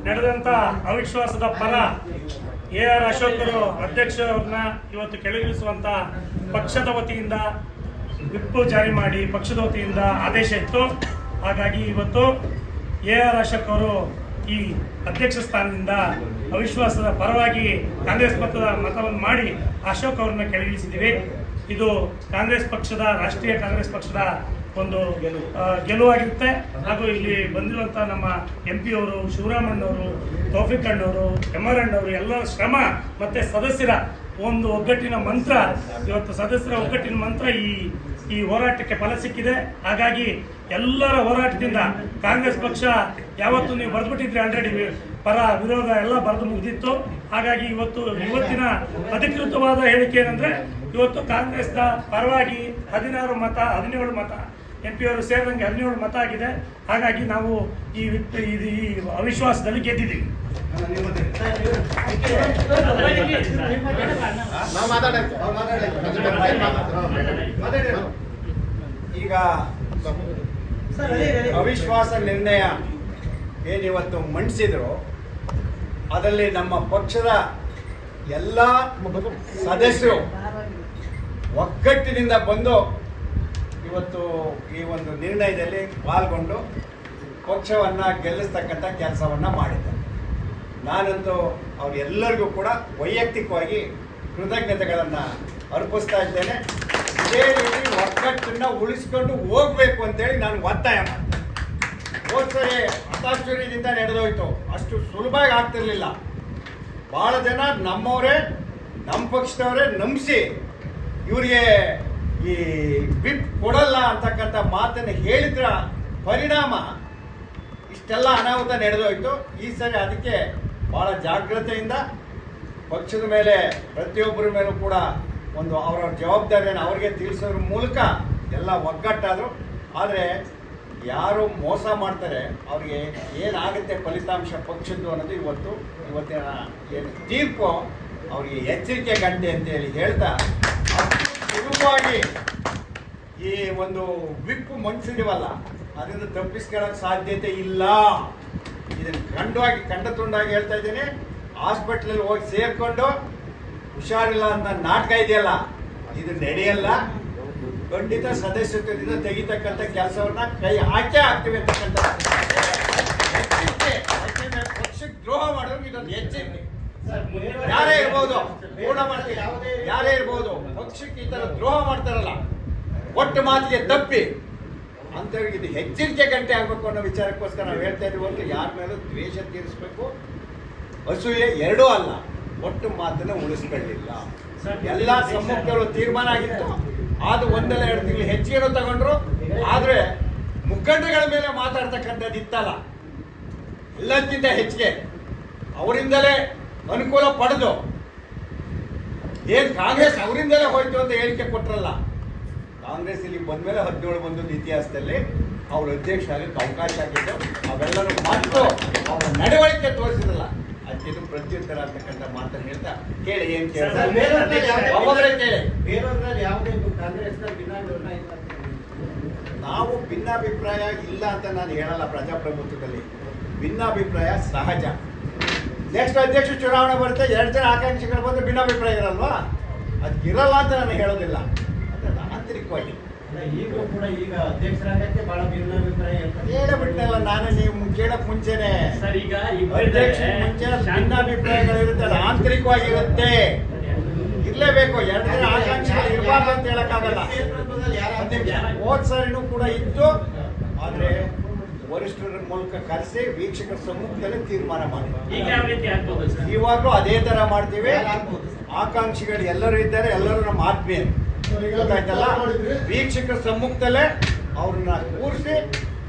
ನಡೆದಂಥ ಅವಿಶ್ವಾಸದ ಪರ AR ಅಶೋಕರು ಅಧ್ಯಕ್ಷರನ್ನ ಇವತ್ತು ಕೆಳಗಿಳಿಸುವಂಥ ಪಕ್ಷದ ವತಿಯಿಂದ ವಿಪ್ ಜಾರಿ ಮಾಡಿ ಪಕ್ಷದ ವತಿಯಿಂದ ಆದೇಶ ಇತ್ತು. ಹಾಗಾಗಿ ಇವತ್ತು AR ಅಶೋಕ್ ಅವರು ಈ ಅಧ್ಯಕ್ಷ ಸ್ಥಾನದಿಂದ ಅವಿಶ್ವಾಸದ ಪರವಾಗಿ ಕಾಂಗ್ರೆಸ್ ಮತವನ್ನು ಮಾಡಿ ಅಶೋಕ್ ಅವರನ್ನ ಕೆಳಗಿಳಿಸಿದ್ದೀವಿ. ಇದು ಕಾಂಗ್ರೆಸ್ ಪಕ್ಷದ ರಾಷ್ಟ್ರೀಯ ಕಾಂಗ್ರೆಸ್ ಪಕ್ಷದ ಒಂದು ಗೆಲುವಾಗಿರುತ್ತೆ. ಹಾಗೂ ಇಲ್ಲಿ ಬಂದಿರುವಂಥ ನಮ್ಮ MP ಅವರು, ಶಿವರಾಮಣ್ಣವರು, ತೌಫಿಕ್ ಅಣ್ಣವರು, MR ಅಣ್ಣವರು ಎಲ್ಲರ ಶ್ರಮ ಮತ್ತು ಸದಸ್ಯರ ಒಂದು ಒಗ್ಗಟ್ಟಿನ ಮಂತ್ರ, ಇವತ್ತು ಸದಸ್ಯರ ಒಗ್ಗಟ್ಟಿನ ಮಂತ್ರ ಈ ಹೋರಾಟಕ್ಕೆ ಫಲ ಸಿಕ್ಕಿದೆ. ಹಾಗಾಗಿ ಎಲ್ಲರ ಹೋರಾಟದಿಂದ ಕಾಂಗ್ರೆಸ್ ಪಕ್ಷ ಯಾವತ್ತು ನೀವು ಬರೆದ್ಬಿಟ್ಟಿದ್ರಿ ಆಲ್ರೆಡಿ ಪರ ವಿರೋಧ ಎಲ್ಲ ಬರೆದು ಮುಗಿದಿತ್ತು. ಹಾಗಾಗಿ ಇವತ್ತಿನ ಅಧಿಕೃತವಾದ ಹೇಳಿಕೆ ಏನಂದರೆ ಇವತ್ತು ಕಾಂಗ್ರೆಸ್ನ ಪರವಾಗಿ 17 ಮತ MP ಅವರು ಸೇರಿದಂಗೆ 17 ಮತ ಆಗಿದೆ. ಹಾಗಾಗಿ ನಾವು ಈ ಅವಿಶ್ವಾಸದಲ್ಲಿ ಗೆದ್ದಿದ್ದೀವಿ. ಈಗ ಅವಿಶ್ವಾಸ ನಿರ್ಣಯ ಏನಿವತ್ತು ಮಂಡಿಸಿದ್ರು ಅದರಲ್ಲಿ ನಮ್ಮ ಪಕ್ಷದ ಎಲ್ಲ ಸದಸ್ಯರು ಒಗ್ಗಟ್ಟಿನಿಂದ ಬಂದು ಇವತ್ತು ಈ ಒಂದು ನಿರ್ಣಯದಲ್ಲಿ ಪಾಲ್ಗೊಂಡು ಪಕ್ಷವನ್ನು ಗೆಲ್ಲಿಸ್ತಕ್ಕಂಥ ಕೆಲಸವನ್ನು ಮಾಡಿದ್ದಾರೆ. ನಾನಂತೂ ಅವರೆಲ್ಲರಿಗೂ ಕೂಡ ವೈಯಕ್ತಿಕವಾಗಿ ಕೃತಜ್ಞತೆಗಳನ್ನು ಅರ್ಪಿಸ್ತಾ ಇದ್ದೇನೆ. ಇದೇ ರೀತಿ ಒಗ್ಗಟ್ಟನ್ನು ಉಳಿಸ್ಕೊಂಡು ಹೋಗಬೇಕು ಅಂತೇಳಿ ನಾನು ಒತ್ತಾಯ ಮಾಡ್ತೇನೆ. ಹೋದ್ಸರಿ ಹತಾಶ್ಚರ್ಯದಿಂದ ನಡೆದೋಯ್ತು, ಅಷ್ಟು ಸುಲಭವಾಗಿ ಆಗ್ತಿರ್ಲಿಲ್ಲ. ಭಾಳ ಜನ ನಮ್ಮವರೇ, ನಮ್ಮ ಪಕ್ಷದವರೇ ನಂಬಿಸಿ ಇವರಿಗೆ ಈ ವಿಪ್ ಕೊಡಲ್ಲ ಅಂತಕ್ಕಂಥ ಮಾತನ್ನು ಹೇಳಿದ್ರ ಪರಿಣಾಮ ಇಷ್ಟೆಲ್ಲ ಅನಾಹುತ ನಡೆದೋಯ್ತು. ಈ ಸರಿ ಅದಕ್ಕೆ ಭಾಳ ಜಾಗ್ರತೆಯಿಂದ ಪಕ್ಷದ ಮೇಲೆ ಪ್ರತಿಯೊಬ್ಬರ ಮೇಲೂ ಕೂಡ ಒಂದು ಅವರ ಜವಾಬ್ದಾರಿಯನ್ನು ಅವರಿಗೆ ತಿಳಿಸೋದ್ರ ಮೂಲಕ ಎಲ್ಲ ಒಗ್ಗಟ್ಟಾದರು. ಆದರೆ ಯಾರು ಮೋಸ ಮಾಡ್ತಾರೆ ಅವ್ರಿಗೆ ಏನಾಗುತ್ತೆ ಫಲಿತಾಂಶ ಪಕ್ಷದ್ದು ಅನ್ನೋದು ಇವತ್ತಿನ ಏನು ತೀರ್ಪು ಅವರಿಗೆ ಎಚ್ಚರಿಕೆ ಗಂಟೆ ಅಂತೇಳಿ ಹೇಳ್ತಾ ಸುಲಭವಾಗಿ ಈ ಒಂದು ವಿಪ್ಪು ಮಂಡಿಸಿದೀವಲ್ಲ ಅದರಿಂದ ತಪ್ಪಿಸ್ಕೊಳ್ಳೋಕೆ ಸಾಧ್ಯತೆ ಇಲ್ಲ. ಇದನ್ನು ಕಂಡ ತುಂಡಾಗಿ ಹೇಳ್ತಾ ಇದ್ದೀನಿ. ಹಾಸ್ಪಿಟ್ಲಲ್ಲಿ ಹೋಗಿ ಸೇರ್ಕೊಂಡು ಹುಷಾರಿಲ್ಲ ಅಂತ ನಾಟಕ ಇದೆಯಲ್ಲ, ಇದು ನಡೆಯಲ್ಲ. ಖಂಡಿತ ಸದಸ್ಯತ್ವದಿಂದ ತೆಗಿತಕ್ಕಂಥ ಕೆಲಸವನ್ನ ಕೈ ಹಾಕ್ತೀವಿ ಅಂತಕ್ಕಂಥ ಪಕ್ಷಕ್ಕೆ ದ್ರೋಹ ಮಾಡೋದು ಇದೊಂದು ಎಚ್ಚರಿಕೆ. ಯಾರೇ ಇರ್ಬೋದು, ಪೂರ್ಣ ಮಾಡ್ತೀವಿ, ಯಾರೇ ಇರ್ಬೋದು, ಪಕ್ಷಕ್ಕೆ ಈ ತರ ದ್ರೋಹ ಮಾಡ್ತಾರಲ್ಲ, ಒಟ್ಟು ಮಾತಿಗೆ ತಪ್ಪಿ ಅಂತವ್ರಿಗೆ ಇದು ಎಚ್ಚರಿಕೆ ಗಂಟೆ ಆಗ್ಬೇಕು ಅನ್ನೋ ವಿಚಾರಕ್ಕೋಸ್ಕರ ನಾವು ಹೇಳ್ತಾ ಇದ್ದೀವಿ. ಒಂದು ಯಾರ ಮೇಲೂ ದ್ವೇಷ ತೀರಿಸ್ಬೇಕು, ಅಸೂಯೆ ಎರಡೂ ಅಲ್ಲ, ಒಟ್ಟು ಮಾತನ್ನು ಉಳಿಸ್ಕೊಳ್ಳಿಲ್ಲ. ಎಲ್ಲ ಸಮ್ಮುಖಗಳು ತೀರ್ಮಾನ ಆಗಿತ್ತು. ಅದು 1-2 ತಿಂಗಳು ಹೆಚ್ಚಿಗೆನೂ ತಗೊಂಡ್ರು. ಆದ್ರೆ ಮುಖಂಡಗಳ ಮೇಲೆ ಮಾತಾಡ್ತಕ್ಕಂಥದ್ದು ಇತ್ತಲ್ಲ, ಎಲ್ಲಕ್ಕಿಂತ ಹೆಚ್ಚಿಗೆ ಅವರಿಂದಲೇ ಅನುಕೂಲ ಪಡೆದು ಏನ್ ಕಾಂಗ್ರೆಸ್ ಅವರಿಂದಲೇ ಹೋಯ್ತು ಅಂತ ಹೇಳಿಕೆ ಕೊಟ್ರಲ್ಲ, ಕಾಂಗ್ರೆಸ್ ಇಲ್ಲಿ ಬಂದ್ಮೇಲೆ 17 ಬಂದದ್ದು ಇತಿಹಾಸದಲ್ಲಿ ಅವ್ರ ಅಧ್ಯಕ್ಷ ಆಗಕ್ಕೆ ಅವಕಾಶ ಆಗಿದ್ದು. ಅವೆಲ್ಲರೂ ಮಾತು ಅವರ ನಡವಳಿಕೆ ತೋರಿಸಿದ್ರಲ್ಲ, ಅದಕ್ಕೆ ಪ್ರತ್ಯುತ್ತರ ಅಂತಕ್ಕಂಥ ಮಾತನ್ನು ಹೇಳ್ತಾ ಕೇಳಿ ಏನ್ ಕೇಳಿ ನಾವು ಭಿನ್ನಾಭಿಪ್ರಾಯ ಇಲ್ಲ ಅಂತ ನಾನು ಹೇಳಲ್ಲ. ಪ್ರಜಾಪ್ರಭುತ್ವದಲ್ಲಿ ಭಿನ್ನಾಭಿಪ್ರಾಯ ಸಹಜ. ನೆಕ್ಸ್ಟ್ ಅಧ್ಯಕ್ಷ ಚುನಾವಣೆ ಬರುತ್ತೆ, 2 ಜನ ಆಕಾಂಕ್ಷಿಗಳು ಬಂದು ಭಿನ್ನಾಭಿಪ್ರಾಯ ಇರಲ್ವಾ? ಅದಕ್ಕಿರಲ್ಲ ಅಂತ ನಾನು ಹೇಳೋದಿಲ್ಲ. ಅದು ಆಂತರಿಕವಾಗಿ ಈಗಲೂ ಕೂಡ ಈಗ ಅಧ್ಯಕ್ಷರಾಗಕ್ಕೆ ಬಹಳ ಭಿನ್ನಾಭಿಪ್ರಾಯ ಹೇಳಬಿಟ್ಟಲ್ಲ ನಾನು. ನೀವು ಕೇಳಕ್ ಮುಂಚೆನೆ ಈಗ ಅಧ್ಯಕ್ಷ ಮುಂಚೆ ಭಿನ್ನಾಭಿಪ್ರಾಯಗಳಿರುತ್ತೆ, ಅದು ಆಂತರಿಕವಾಗಿರುತ್ತೆ, ಇರ್ಲೇಬೇಕು. 2 ಜನ ಆಕಾಂಕ್ಷಿಗಳು ಇರಬಾರ್ದು ಅಂತ ಹೇಳಕ್ಕಾಗಲ್ಲ. ಹೋದ್ ಸಾರಿನೂ ಕೂಡ ಇತ್ತು, ಆದ್ರೆ ವರಿಷ್ಠರ ಮೂಲಕ ಕರೆಸಿ ವೀಕ್ಷಕರ ಸಮ್ಮುಖದಲ್ಲಿ ತೀರ್ಮಾನ ಮಾಡ್ತೀವಿ. ಇವಾಗಲೂ ಅದೇ ತರ ಮಾಡ್ತೀವಿ. ಆಕಾಂಕ್ಷಿಗಳು ಎಲ್ಲರೂ ಇದ್ದಾರೆ, ಎಲ್ಲರೂ ನಮ್ಮ ಆತ್ಮೀಯರು, ಗೊತ್ತಾಯ್ತಲ್ಲ. ವೀಕ್ಷಕರ ಸಮ್ಮುಖದಲ್ಲೇ ಅವ್ರನ್ನ ಕೂರಿಸಿ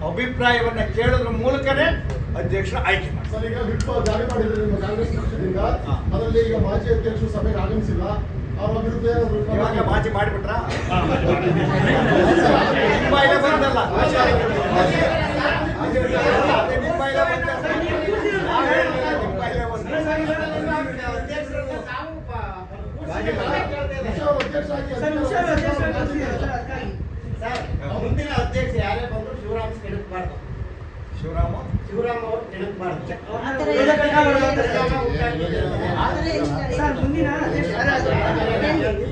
ಅಭಿಪ್ರಾಯವನ್ನ ಕೇಳೋದ್ರ ಮೂಲಕನೇ ಅಧ್ಯಕ್ಷರು ಆಯ್ಕೆ ಮಾಡ್ತಾರೆ. ಈಗ ವಿಪ್ ಜಾರಿ ಮಾಡಿದ್ರು ನಿಮ್ಮ ಕಾಂಗ್ರೆಸ್ ಪಕ್ಷದಿಂದ, ಅದರಲ್ಲಿ ಈಗ ಮಾಜಿ ಅಧ್ಯಕ್ಷರು ಸಭೆಗೆ ಆಗಮಿಸಿಲ್ಲ. ಅವರ ವಿರುದ್ಧ ಇವಾಗ ಮಾಜಿ ಮಾಡಿಬಿಟ್ರ ಬಂದಲ್ಲ ಮುಂದಿನ ಅಧ್ಯಕ್ಷ ಯಾರೇ ಬಂದ್ರು ಶಿವರಾಮ್ ಶಿವರಾಮ ಶಿವರಾಮ್ ಅವರು ನೆನಪಬಾರ್ದು. ಆ ಥರ ಸರ್ ಮುಂದಿನ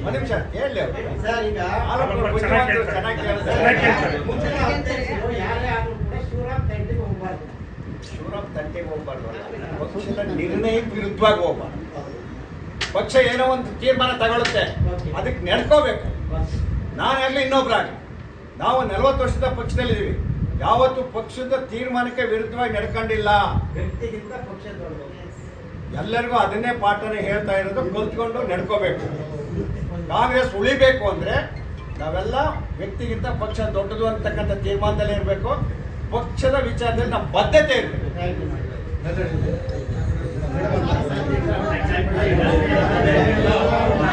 ಒಂದು ನಿಮಿಷ ಹೇಳಿ ಅವ್ರು. ಸರ್ ಈಗ ಆರೋಪಗಳು ಬುದ್ಧಿವಂತರು ಚೆನ್ನಾಗಿ ಕೇಳ್ತಾರೆ. ಚೆನ್ನಾಗಿ ಕೇಳ್ತಾರೆ. ಮುಂದಿನ ಅಧ್ಯಕ್ಷರು ಯಾರೇ ಆದ್ರೂ ಕೂಡ ಶಿವರಾಮ್ ತಂಟೆಗೆ ಹೋಗ್ಬಾರ್ದು. ಶಿವರಾಮ್ ತಂಟೆಗೆ ಹೋಗ್ಬಾರ್ದು, ಪಕ್ಷದ ನಿರ್ಣಯಕ್ಕೆ ವಿರುದ್ಧವಾಗಿ ಹೋಗ್ಬಾರ್ದು. ಪಕ್ಷ ಏನೋ ಒಂದು ತೀರ್ಮಾನ ತಗೊಳುತ್ತೆ, ಅದಕ್ಕೆ ನಡ್ಕೋಬೇಕು. ನಾನಾಗಲಿ ಇನ್ನೊಬ್ರಾಗಲಿ, ನಾವು 40 ವರ್ಷದ ಪಕ್ಷದಲ್ಲಿದ್ದೀವಿ, ಯಾವತ್ತು ಪಕ್ಷದ ತೀರ್ಮಾನಕ್ಕೆ ವಿರುದ್ಧವಾಗಿ ನಡ್ಕೊಂಡಿಲ್ಲ. ವ್ಯಕ್ತಿಗಿಂತ ಪಕ್ಷ ದೊಡ್ಡದು. ಎಲ್ಲರಿಗೂ ಅದನ್ನೇ ಪಾಠನೇ ಹೇಳ್ತಾ ಇರೋದು, ಕಲ್ತ್ಕೊಂಡು ನಡ್ಕೋಬೇಕು. ಕಾಂಗ್ರೆಸ್ ಉಳಿಬೇಕು ಅಂದ್ರೆ ನಾವೆಲ್ಲ ವ್ಯಕ್ತಿಗಿಂತ ಪಕ್ಷ ದೊಡ್ಡದು ಅಂತಕ್ಕಂಥ ತೀರ್ಮಾನದಲ್ಲಿ ಇರಬೇಕು. ಪಕ್ಷದ ವಿಚಾರದಲ್ಲಿ ನಮ್ಮ ಬದ್ಧತೆ ಇರಬೇಕು. Thank you.